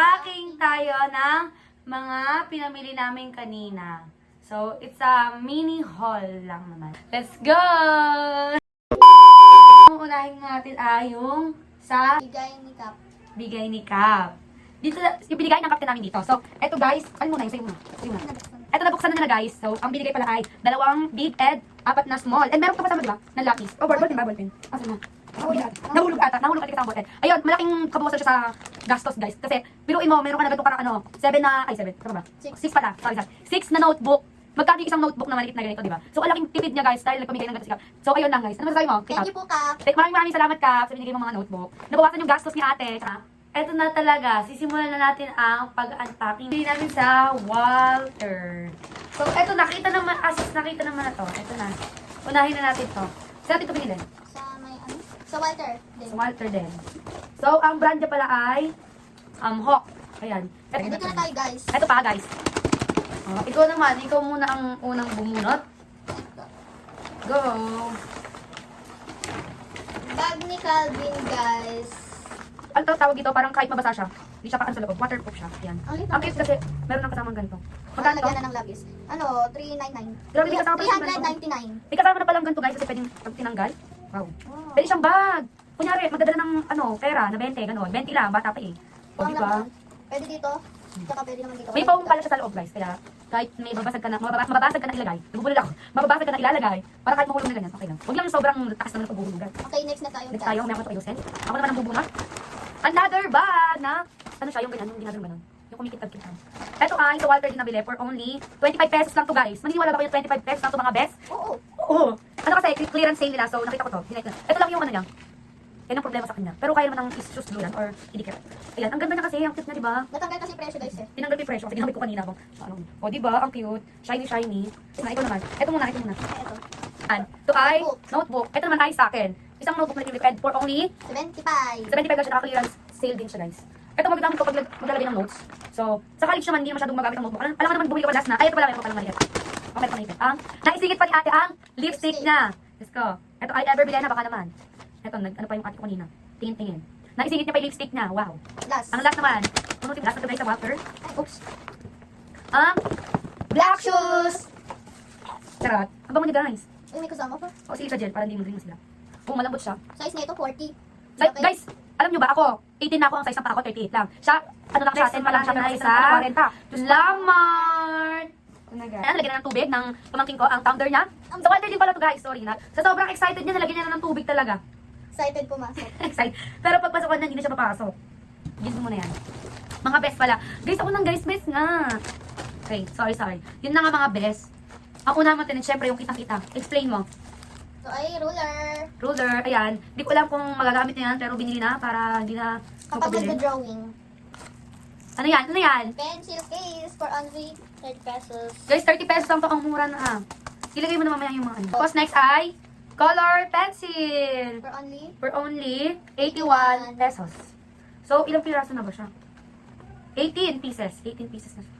Unpacking tayo ng mga pinamili namin kanina. So, it's a mini haul lang naman. Let's go! Ang unahin natin ay yung sa bigay ni Cap. Dito, yung binigay ng captain namin dito. So, eto guys, ano muna, sa'yo muna. Eto, nabuksan na nila guys. So, ang binigay pala ay 2 big and 4 na small. And meron pa kasama, diba? Na lapis. Oh, ballpen ba? Ballpen. Asan na? Nahulog ata kasama ballpen. Ayun, malaking kabawasan siya sa gastos guys. Kasi, biruin mo, meron ka na ganito parang 7 tama ba? 6 pala, sorry. 6 na notebook. Magkano yung isang notebook na maliit na ganito, di ba? So, ang laking tipid niya guys, dahil nagpamigay ng ganito. So, ayun lang guys. Ano masasabi mo? Thank you po, Kap. Maraming salamat Kap sa binigay mo mga notebook. Nabawasan yung gastos ni ate. Eto na talaga, sisimulan na natin ang pag-unpacking. Hindi namin sa Walter. So, eto, nakita naman na to. Eto na. Unahin na natin to. Saan natin ito binili? Sa Walter. Sa Walter din. So, ang brand niya pala ay Hawk. Ayan. Dito na tayo, guys. Eto pa, guys. Ikaw naman, ikaw muna ang unang bumunot. Go! Bag ni Calvin, guys. Ano tawag dito? Parang kahit mabasa siya. Hindi siya sa loob. Waterproof siya. Ayan. Ang cute kasi meron ng kasamang ganito. Magkano to? Lagyan na ng labis. 399. Grabe, may kasama pa yung 399. May kasama na palang ganito guys kasi pwedeng pag tinanggal. Wow. Pwede siyang bag. Kunyari, magdadala ng pera na 20, gano'n. 20 lang, bata pa eh. O, diba? Pwede dito. Tsaka pwede naman dito. May foam pala siya sa loob guys. Kaya kahit may mababasag ka na ilagay. Nabubulol ako. Mababasag ka na ilalagay. Para kahit mahulog na ganyan, okay lang. Huwag lang sobrang taas naman ang pagbuhulugan. Okay, next na tayo. Next tayo, may ako ito ayusin. Ako naman ang bubunot. Another bag na, ano siya, yung ganyan, yung ginagano ganun. Yung kumikit-kit. Ito ay, sa Walter din nabili for only 25 pesos lang to guys. Maniniwala ba kayo 25 pesos lang to mga best? Oo. Oo. Ano kasi, clearance sale nila, so nakita ko to. Ito lang yung ano niya. Yan ang problema sa kanya. Pero kaya naman ang shoes glue yan or idikit. Ayan, ang ganda niya kasi, ang cute niya, diba? Natanggal kasi presyo, guys eh. Tinanggal ko yung presyo kasi ginamit ko kanina. O, diba? Ang cute. Shiny. Ito naman. Ito muna. Ito. Ito ay notebook. Ito naman ay sa akin. Isang notebook na nilipid for only 75. 75 lang siya. Naka-clearance sale din siya, guys. Ito magagamit ko pag maglalagay ng notes. So, sa college naman, hindi masyadong magamit ng notebook. Alam mo naman, bumili ko last na. Ay, ito pala, meron ko palang maliit. Okay, panipid. Naisingit pa ni ate ang lipstick niya. Let's go. Ito ay ever bilay na, baka naman. Ito, ano pa yung ate ko kanina. Tingin. Naisingit niya pa yung lipstick niya. Wow. Last. Ang last naman. Ano yung last na guys sa Walter? Oops. Ang black shoes. Charot. Ang bango niya, guys. Uy, may kasama pa. O, sige sa gel, para hindi mo sila. Oh, malambot siya. Size na ito, 40. Size, guys, alam nyo ba ako, 18 na ako, ang size ng pa ako, 38 lang. Siya, ano lang siya, 10 pa lang siya, pero isa 40. Salamat! Ayan, nalagyan na ng tubig ng pamangking ko, ang tumbler niya. Sa Walter din pala to guys, sorry na. Sa sobrang excited niya, nalagyan niya na ng tubig talaga. Excited pumasok. Excited. Pero pagpasok ko na, hindi na siya papasok. Gis mo na yan. Mga best pala. Guys, ako ng guys, best nga. Okay, sorry. Yun na nga mga best. Ang una naman, syempre, yung kitang-kita. Explain mo. Ito ay ruler. Ayan. Di ko alam kung magagamit na yan, pero binili na para hindi na Kapag nag-drawing. Ano yan? Pencil case for only 30 pesos. Guys, 30 pesos lang to, ang mura na Ilagay mo na mamaya yung mga ano. Tapos next ay, color pencil. For only 81 pesos. So, ilang piraso na ba siya? 18 pieces. 18 pieces na siya.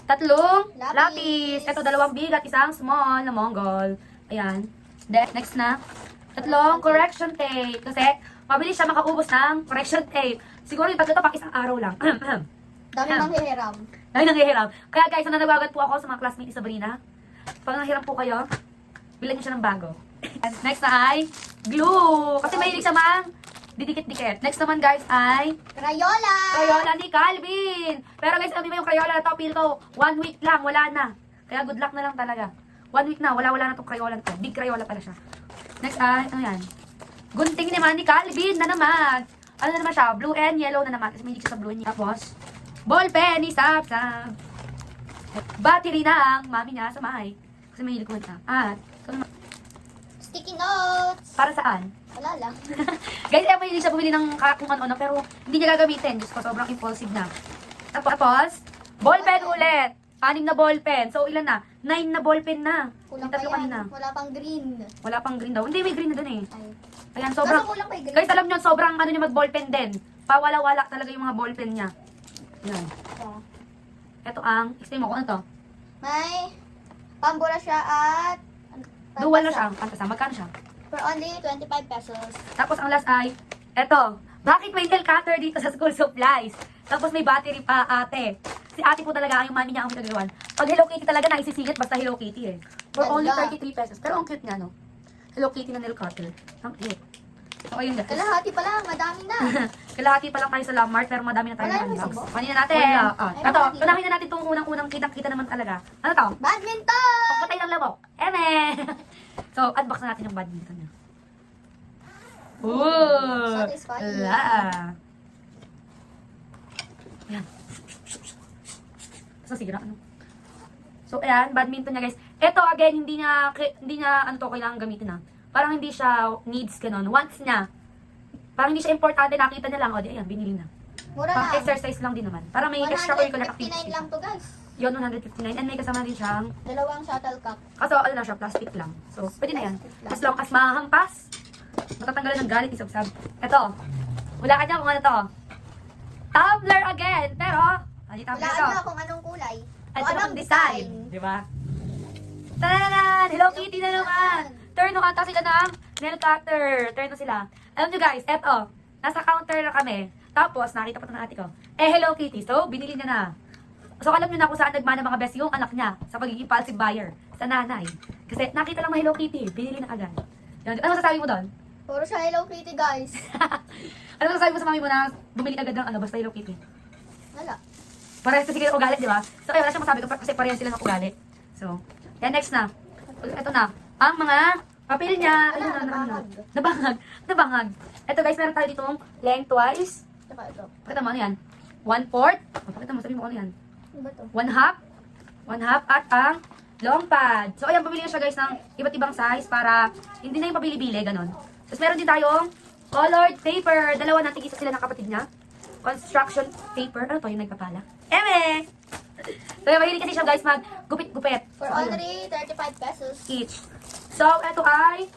3 lapis. Ito, 2 big at isang small na Mongol. Ayan. Then, next na. 3 correction tape. Kasi, mabilis siya makaubos ng correction tape. Siguro yung tatlo pang isang araw lang. Dami nang hihiram. Dahil nanghihiram. Kaya guys, nananawagan po ako sa mga classmates ni Sabrina. Pag nanghiram po kayo, bilhin niyo siya ng bago. Next na ay glue. Kasi mahilig siya mang didikit-dikit. Next naman guys ay Crayola! Crayola ni Calvin. Pero guys, alam mo yung Crayola na to, feel ko 1 week lang, wala na. Kaya good luck na lang talaga. 1 week na, wala na itong Crayola na to. Big Crayola pala siya. Next ay, ano yan? Gunting naman ni Calvin na naman. Ano na naman siya? Blue and yellow na naman. Kasi mahilig siya sa blue and yellow. Tapos, ballpen ni Sapsap. Battery ng mami niya sa mahay. Kasi mahilig ko siya. At, Sticky notes! para saan? Wala lang. Guys, mahilig siya bumili ng kung ano-ano, pero hindi niya gagamitin. Diyos ko, sobrang impulsive na. Tapos, ballpen ulit. 6 na ballpen. So, ilan na? 9 na ballpen na. Kulang Yung pa tatlo yan. kanina. Wala pang green. Wala pang green daw. Hindi, may green na dun eh. Ay. Ayan, sobrang... Nasa kulang pa yung green. Guys, alam nyo, sobrang ano niya mag-ballpen din. Pawala-wala talaga yung mga ballpen niya. Yan. Ito ang... Explain mo kung ano to. May pambura siya at... Dual na siya. Pantasa. Magkano siya? For only 25 pesos. Tapos ang last ay... Eto. Bakit may nail cutter dito sa school supplies? Tapos may battery pa, ate. Si ate po talaga, yung mami niya ang pinagawan. Pag Hello Kitty talaga, naisisingit basta Hello Kitty eh. For only Ganda. 33 pesos. Pero ang cute niya, no? Hello Kitty na nail cutter. Ang cute. So, ayun guys. Kalahati pa lang, madami na. Kalahati pa lang tayo sa Landmark, pero madami na tayo Wala na naman unbox. sibo. Kunin na natin. Wala. Ito, tunahin na natin itong unang-unang kitang-kita naman talaga. Ano to? Badminton! Pagpatay ng labok. Eme! So, unbox na natin yung badminton niya. Ooh! Satisfying. La! Ayan. So, sige na, ano? So, ayan, badminton niya, guys. Ito, again, hindi niya, ano to, kailangan gamitin, ha. Parang hindi siya needs, ganun. Wants niya. Parang hindi siya importante, nakita niya lang, o, di, ayan, binili na. Mura Pang lang. exercise lang din naman. Para may extracurricular 159 activities. lang to guys. Yun, 159. And may kasama din siyang, Dalawang shuttlecock. kaso, ano na siya, plastic lang. So, pwede na yan. Plastic lang. As long as mahampas, matatanggalan ng galit, isabsab. Ito, wala ka dyan kung ano to. Tumbler again, pero, ano yung tumbler Walaan to? nyo kung anong kulay. At O anong design. Di ba? Taranan! Hello Kitty na naman! Turn ata sila ng nail cutter. Turn sila. Alam nyo guys, eto, nasa counter na kami. Tapos, nakita pa ito ng ate ko. Hello Kitty. So, binili niya na. So, alam nyo na kung saan nagmana mga best yung anak niya sa pagiging impulsive buyer. Sa nanay. Kasi nakita lang may Hello Kitty. Binili na agad. Yan. Ano masasabi mo doon? Puro siya Hello Kitty guys. Ano masasabi mo sa mami mo na bumili agad ng ano, basta Hello Kitty? Wala. Parehas kasi kayo ugali, di ba? So, ayun, wala siyang masabi ko kasi parehas sila ng ugali. So, yan, next na. Ito na. Ang mga papel niya. Wala, Ayun na, nabangag. Nabangag. Nabangag. Ito guys, meron tayo ditong lengthwise. Tsaka ito. Pakita mo ano yan? 1/4. Pakita mo, sabi mo ano yan? Ano ba to? 1/2. 1/2 at ang long pad. So, ayan, pabili siya guys ng iba't ibang size para hindi na yung pabili-bili, ganon. Tapos meron din tayong colored paper. Dalawa natin isa sila ng kapatid niya. Construction paper. Ano to yung nagpapala? Eme! So, mahilig kasi siya guys mag-gupit-gupit. For So, ayun. only 35 pesos. Each. So, ito ay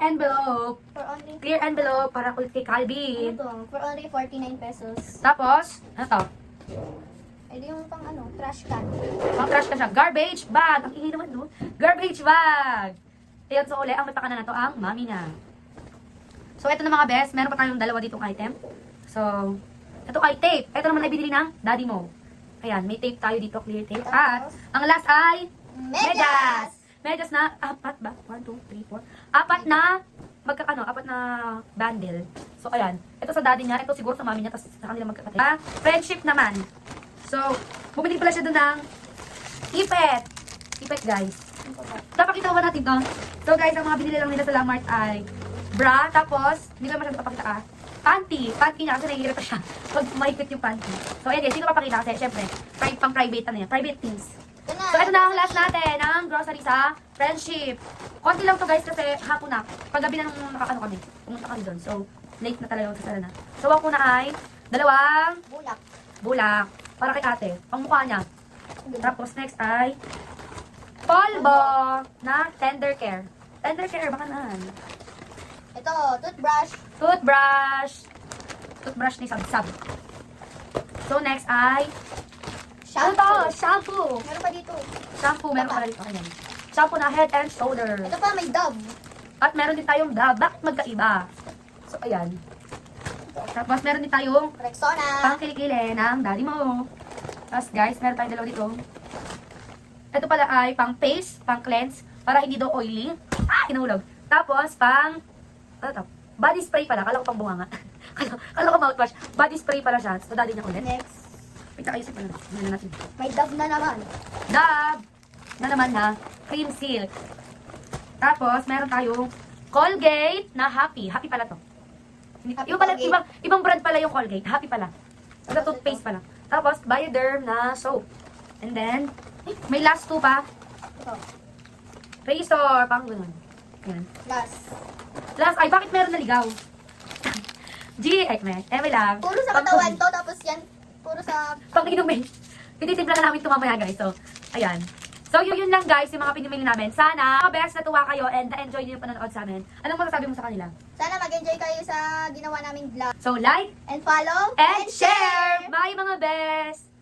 envelope. For only... Clear envelope para kay Ano Calvin. to? For only 49 pesos. Tapos, ano to? Ay, di yung pang ano, trash can. Pang trash ka siya. Garbage bag. Ang ingay naman, no? Garbage bag. Ayan, so uli, ang may pakana na to, ang mami na. So, ito na mga best. Meron pa tayong dalawa ditong item. So, ito ay tape. Ito naman ay binili ng daddy mo. Ayan, may tape tayo dito, clear tape. At, ang last ay medyas. Medyas na, apat ba? 1, 2, 3, 4. Apat na, apat na bundle. So, ayan. Ito sa daddy niya, ito siguro sa mami niya, tapos sa kanila magkakatid. Friendship naman. So, bumili pala siya doon ng ipet. Ipet, guys. Napakita ko ba natin to? So, guys, ang mga binili lang nila sa Landmark ay bra, tapos, hindi ko masyadong papakita panty. Panty niya kasi nahihirap pa siya pag mahigpit yung panty. So, ayan guys, sino papakita kasi, syempre, pang private, ano yan, private things. So, ito na ang last natin, ang grocery sa friendship. Konti lang to guys kasi hapon na. Paggabi na nung nakakano kami, pumunta kami doon. So, late na talaga sa na. So, ang una ay, dalawang Bulak. bulak para kay ate, pang mukha niya. Tapos, next ay, polvo na tender care. Tender care, baka naan. Ito, toothbrush. Toothbrush. Toothbrush ni Sab-Sab. So, next ay, ano to? Shampoo. Meron pa dito. Shampoo, meron pala dito. Ayan. Shampoo na Head and Shoulder. Ito pa, may Dove. At meron din tayong Dove. Bakit magkaiba? So, ayan. Tapos, meron din tayong Rexona. pang kilikili ng daddy mo. Tapos, guys, meron tayong dalawa dito. Ito pala ay pang paste, pang cleanse, para hindi daw oily. Kinahulog. Tapos, pang, ano to? Body spray pala. Kala ko pang bunganga. Kala ko mouthwash. Body spray pala siya. So, daddy niya ulit. Next. Wait, ayusin pa na. Ano natin. May Dove na naman. Dove na naman na cream silk. Tapos, meron tayong Colgate na Happy. Happy pala to. Happy Yung pala, Colgate. ibang brand pala yung Colgate. Happy pala. Sa toothpaste pala. Tapos, Bioderm na soap. And then, may last two pa. Ito. Razor. Pang ganun. Yan. Last. Last, ay, bakit meron na ligaw? G, ay, may lang. Puro sa katawan to, tapos yan, puro sa... Pang inumin. Tinitimpla na namin ito mamaya, guys. So, ayan. So, yun lang, guys, yung mga pinimili namin. Sana, best natuwa kayo and na-enjoy niyo yung panonood sa amin. Anong masasabi mo sa kanila? Sana mag-enjoy kayo sa ginawa naming vlog. So, like And follow and share! Bye, mga best!